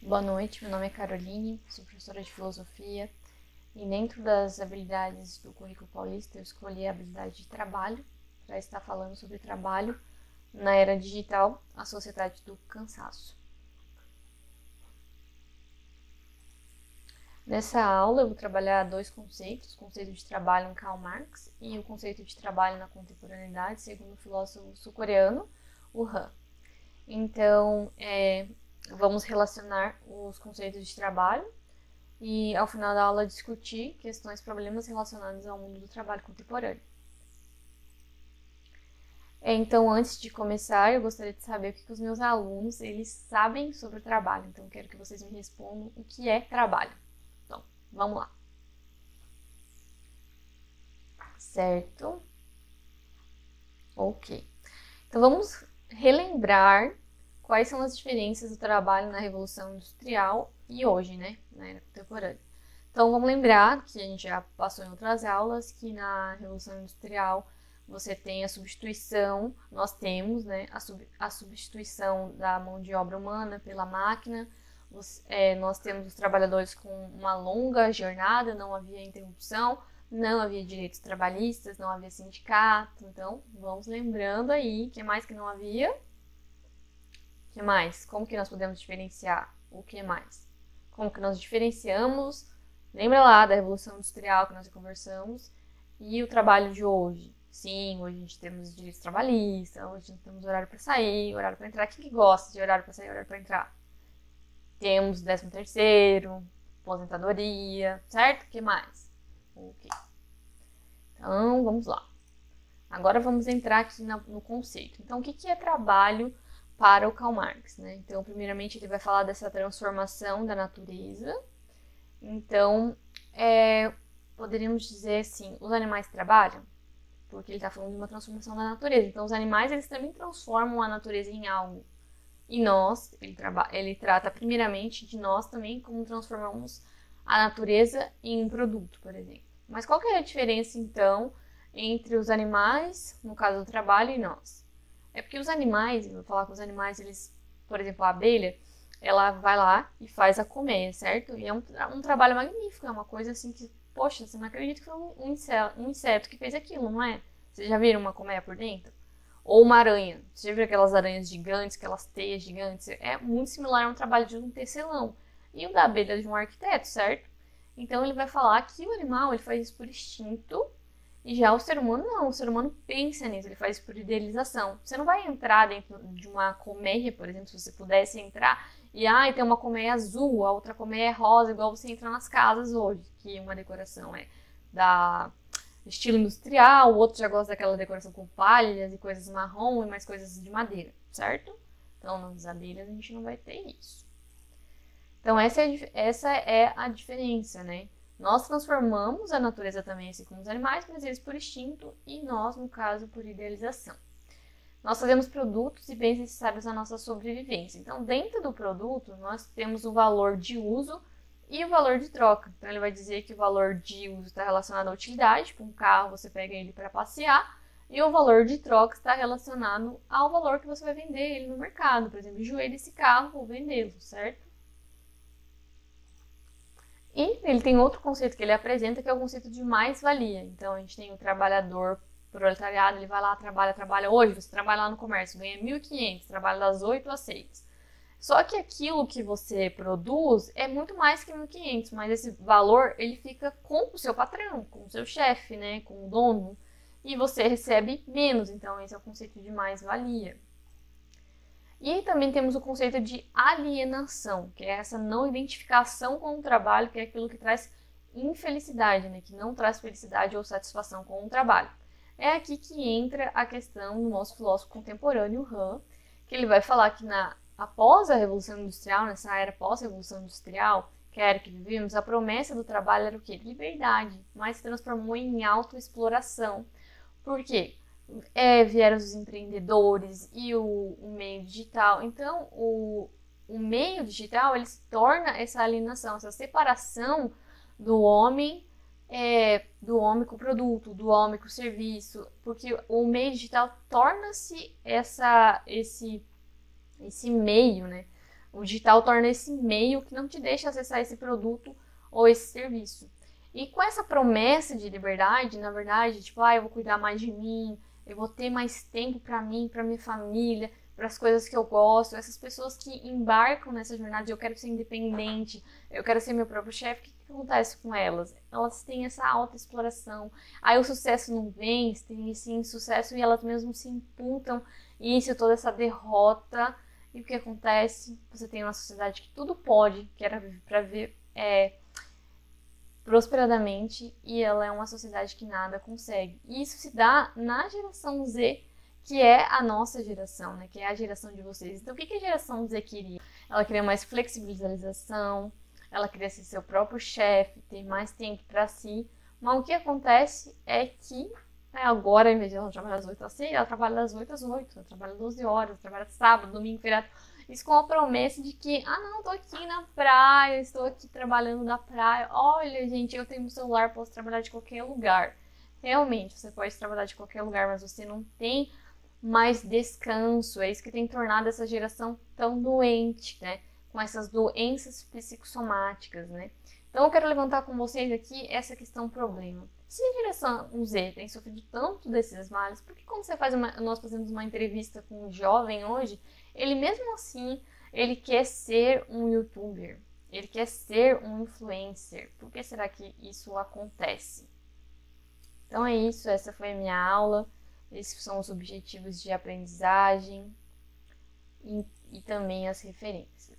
Boa noite, meu nome é Caroline, sou professora de filosofia e dentro das habilidades do currículo paulista eu escolhi a habilidade de trabalho para estar falando sobre trabalho na era digital, a sociedade do cansaço. Nessa aula eu vou trabalhar dois conceitos, o conceito de trabalho em Karl Marx e o conceito de trabalho na contemporaneidade, segundo o filósofo sul-coreano, o Han. Então, vamos relacionar os conceitos de trabalho e, ao final da aula, discutir questões, problemas relacionados ao mundo do trabalho contemporâneo. Então, antes de começar, eu gostaria de saber o que os meus alunos eles sabem sobre o trabalho. Então, eu quero que vocês me respondam o que é trabalho. Então, vamos lá. Certo? Ok. Então, vamos relembrar quais são as diferenças do trabalho na Revolução Industrial e hoje, né, na era contemporânea. Então, vamos lembrar que a gente já passou em outras aulas que na Revolução Industrial você tem a substituição, nós temos, né, a substituição da mão de obra humana pela máquina, nós temos os trabalhadores com uma longa jornada, não havia interrupção, não havia direitos trabalhistas, não havia sindicato, então vamos lembrando aí, o que mais que não havia? O que mais? Como que nós podemos diferenciar? O que mais? Como que nós diferenciamos? Lembra lá da Revolução Industrial que nós já conversamos e o trabalho de hoje? Sim, hoje a gente temos direitos trabalhistas, hoje nós temos horário para sair, horário para entrar. Quem que gosta de horário para sair, horário para entrar? Temos 13º, aposentadoria, certo? O que mais? Ok. Então, vamos lá. Agora vamos entrar aqui no conceito. Então, o que é trabalho para o Karl Marx, né? Então, primeiramente, ele vai falar dessa transformação da natureza. Então, poderíamos dizer assim, os animais trabalham? Porque ele está falando de uma transformação da natureza. Então, os animais, eles também transformam a natureza em algo. E nós, ele trata primeiramente de nós também, como transformamos a natureza em um produto, por exemplo. Mas qual que é a diferença, então, entre os animais, no caso do trabalho, e nós? É porque os animais, eu vou falar com os animais, eles, por exemplo, a abelha, ela vai lá e faz a colmeia, certo? E é um trabalho magnífico, é uma coisa assim que, poxa, você não acredita que foi um inseto que fez aquilo, não é? Vocês já viram uma colmeia por dentro? Ou uma aranha. Você já viu aquelas aranhas gigantes, aquelas teias gigantes? É muito similar a um trabalho de um tecelão. E o da abelha de um arquiteto, certo? Então ele vai falar que o animal ele faz isso por instinto e já o ser humano não. O ser humano pensa nisso, ele faz isso por idealização. Você não vai entrar dentro de uma colmeia, por exemplo, se você pudesse entrar e tem uma colmeia azul, a outra colmeia é rosa, igual você entra nas casas hoje, que uma decoração é da estilo industrial, o outro já gosta daquela decoração com palhas e coisas marrom e mais coisas de madeira, certo? Então, nas abelhas a gente não vai ter isso. Então, essa é a diferença, né? Nós transformamos a natureza também, assim como os animais, mas eles por instinto e nós, no caso, por idealização. Nós fazemos produtos e bens necessários à nossa sobrevivência. Então, dentro do produto, nós temos o valor de uso e o valor de troca. Então, ele vai dizer que o valor de uso está relacionado à utilidade, tipo um carro, você pega ele para passear, e o valor de troca está relacionado ao valor que você vai vender ele no mercado. Por exemplo, enjoei desse carro, vou vendê-lo, certo? E ele tem outro conceito que ele apresenta, que é o conceito de mais-valia. Então, a gente tem o trabalhador proletariado, ele vai lá, trabalha. Hoje, você trabalha lá no comércio, ganha 1.500, trabalha das 8 às 6. Só que aquilo que você produz é muito mais que 1.500, mas esse valor ele fica com o seu patrão, com o seu chefe, né, com o dono, e você recebe menos. Então, esse é o conceito de mais-valia. E também temos o conceito de alienação, que é essa não identificação com o trabalho, que é aquilo que traz infelicidade, né, que não traz felicidade ou satisfação com o trabalho. É aqui que entra a questão do nosso filósofo contemporâneo, Han, que ele vai falar que após a Revolução Industrial, nessa era pós-Revolução Industrial, que era que vivíamos, a promessa do trabalho era o quê? Liberdade, mas se transformou em autoexploração. Por quê? Vieram os empreendedores e o meio digital. Então, o meio digital, ele se torna essa alienação, essa separação do homem com o produto, do homem com o serviço, porque o meio digital torna-se esse meio, né? O digital torna esse meio que não te deixa acessar esse produto ou esse serviço. E com essa promessa de liberdade, na verdade, tipo, eu vou cuidar mais de mim, eu vou ter mais tempo para mim, para minha família, para as coisas que eu gosto. Essas pessoas que embarcam nessa jornada de eu quero ser independente, eu quero ser meu próprio chefe, o que acontece com elas? Elas têm essa autoexploração. Aí o sucesso não vem, tem esse insucesso e elas mesmas se imputam isso, toda essa derrota. E o que acontece? Você tem uma sociedade que tudo pode, que era para ver prosperadamente, e ela é uma sociedade que nada consegue. E isso se dá na geração Z, que é a nossa geração, né? Que é a geração de vocês. Então, o que a geração Z queria? Ela queria mais flexibilização, ela queria ser seu próprio chefe, ter mais tempo para si. Mas o que acontece é que agora, em vez de ela trabalhar das 8 às 6, ela trabalha das 8 às 8, ela trabalha 12 horas, ela trabalha sábado, domingo, feriado. Isso com a promessa de que, não, tô aqui na praia, estou aqui trabalhando na praia. Olha, gente, eu tenho um celular, posso trabalhar de qualquer lugar. Realmente, você pode trabalhar de qualquer lugar, mas você não tem mais descanso. É isso que tem tornado essa geração tão doente, né? Com essas doenças psicossomáticas, né? Então, eu quero levantar com vocês aqui essa questão problema. Se a geração Z tem sofrido tanto desses males, por que quando nós fazemos uma entrevista com um jovem hoje, ele mesmo assim, ele quer ser um youtuber, ele quer ser um influencer? Por que será que isso acontece? Então é isso, essa foi a minha aula, esses são os objetivos de aprendizagem e também as referências.